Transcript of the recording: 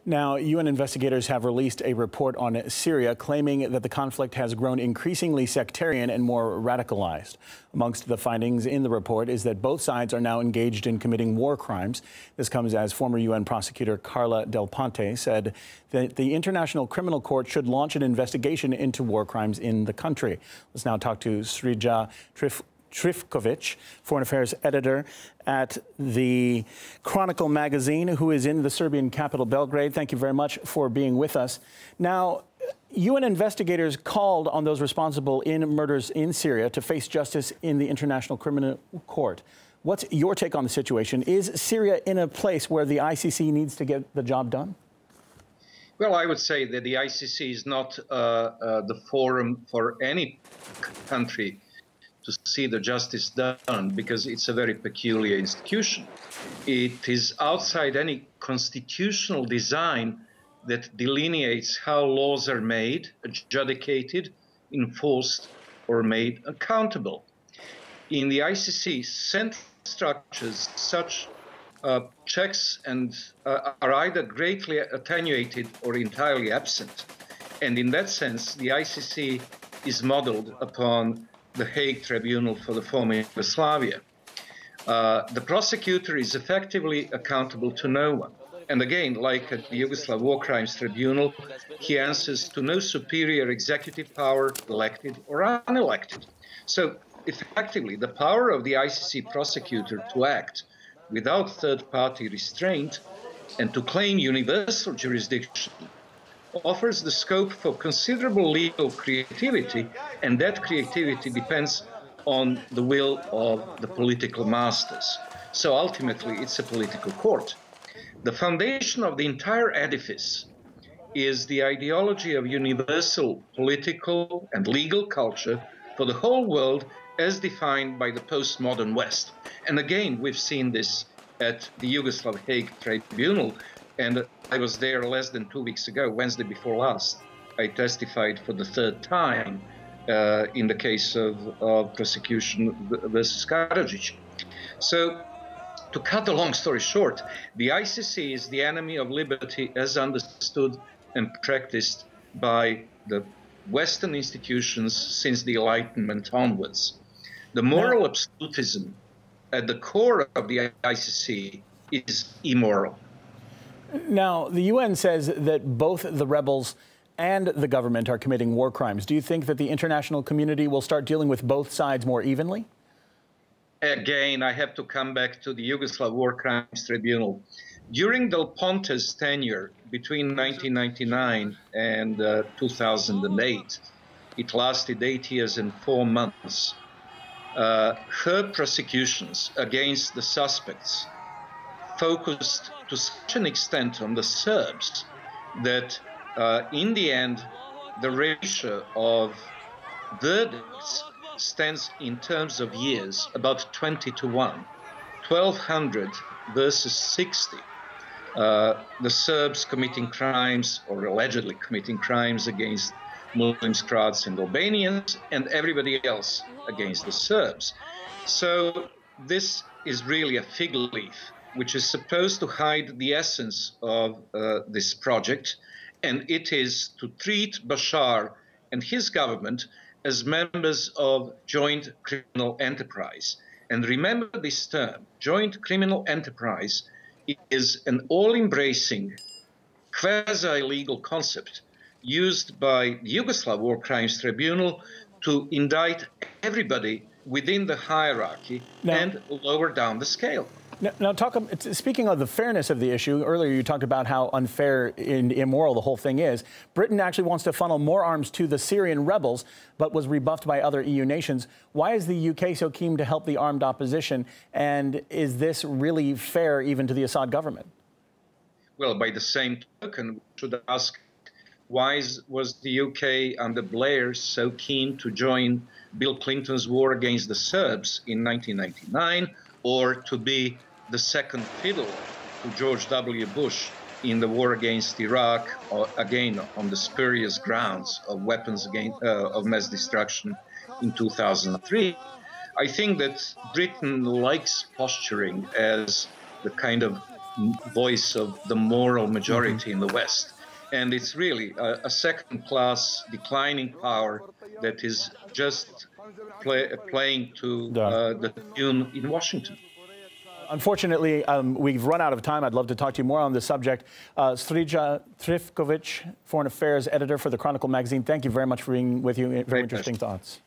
Now, UN investigators have released a report on Syria claiming that the conflict has grown increasingly sectarian and more radicalized. Amongst the findings in the report is that both sides are now engaged in committing war crimes. This comes as former UN prosecutor Carla Del Ponte said that the International Criminal Court should launch an investigation into war crimes in the country. Let's now talk to Srija Trifkovic, Foreign Affairs editor at the Chronicle magazine, who is in the Serbian capital, Belgrade. Thank you very much for being with us. Now, UN investigators called on those responsible in murders in Syria to face justice in the International Criminal Court. What's your take on the situation? Is Syria in a place where the ICC needs to get the job done? Well, I would say that the ICC is not the forum for any country to see the justice done, because it's a very peculiar institution. It is outside any constitutional design that delineates how laws are made, adjudicated, enforced, or made accountable. In the ICC, central structures, such checks are either greatly attenuated or entirely absent. And in that sense, the ICC is modeled upon the Hague Tribunal for the former Yugoslavia. The prosecutor is effectively accountable to no one. And again, like at the Yugoslav War Crimes Tribunal, he answers to no superior executive power, elected or unelected. So effectively, the power of the ICC prosecutor to act without third-party restraint and to claim universal jurisdiction offers the scope for considerable legal creativity, and that creativity depends on the will of the political masters. So ultimately, it's a political court. The foundation of the entire edifice is the ideology of universal political and legal culture for the whole world as defined by the postmodern West. And again, we've seen this at the Yugoslav Hague Tribunal, and I was there less than 2 weeks ago, Wednesday before last. I testified for the third time in the case of prosecution versus Karadzic. So, to cut the long story short, the ICC is the enemy of liberty as understood and practiced by the Western institutions since the Enlightenment onwards. The moral absolutism at the core of the ICC is immoral. Now, the UN says that both the rebels and the government are committing war crimes. Do you think that the international community will start dealing with both sides more evenly? Again, I have to come back to the Yugoslav War Crimes Tribunal. During Del Ponte's tenure between 1999 and 2008, it lasted 8 years and 4 months. Her prosecutions against the suspects focused to such an extent on the Serbs that in the end, the ratio of verdicts stands in terms of years about 20 to 1, 1,200 versus 60. The Serbs committing crimes or allegedly committing crimes against Muslims, Croats and Albanians, and everybody else against the Serbs. So this is really a fig leaf, which is supposed to hide the essence of this project, and it is to treat Bashar and his government as members of joint criminal enterprise. And remember this term, joint criminal enterprise is an all-embracing, quasi-legal concept used by the Yugoslav War Crimes Tribunal to indict everybody within the hierarchy and lower down the scale. Now, speaking of the fairness of the issue, earlier you talked about how unfair and immoral the whole thing is. Britain actually wants to funnel more arms to the Syrian rebels, but was rebuffed by other EU nations. Why is the UK so keen to help the armed opposition? And is this really fair even to the Assad government? Well, by the same token, we should ask, why was the UK under Blair so keen to join Bill Clinton's war against the Serbs in 1999, or to be the second fiddle to George W. Bush in the war against Iraq, or again on the spurious grounds of weapons of mass destruction in 2003? I think that Britain likes posturing as the kind of voice of the moral majority in the West. And it's really a second-class declining power that is just playing to the tune in Washington. Unfortunately, we've run out of time. I'd love to talk to you more on this subject. Srđan Trifković, Foreign Affairs Editor for the Chronicle magazine, thank you very much for being with you. Very interesting thoughts.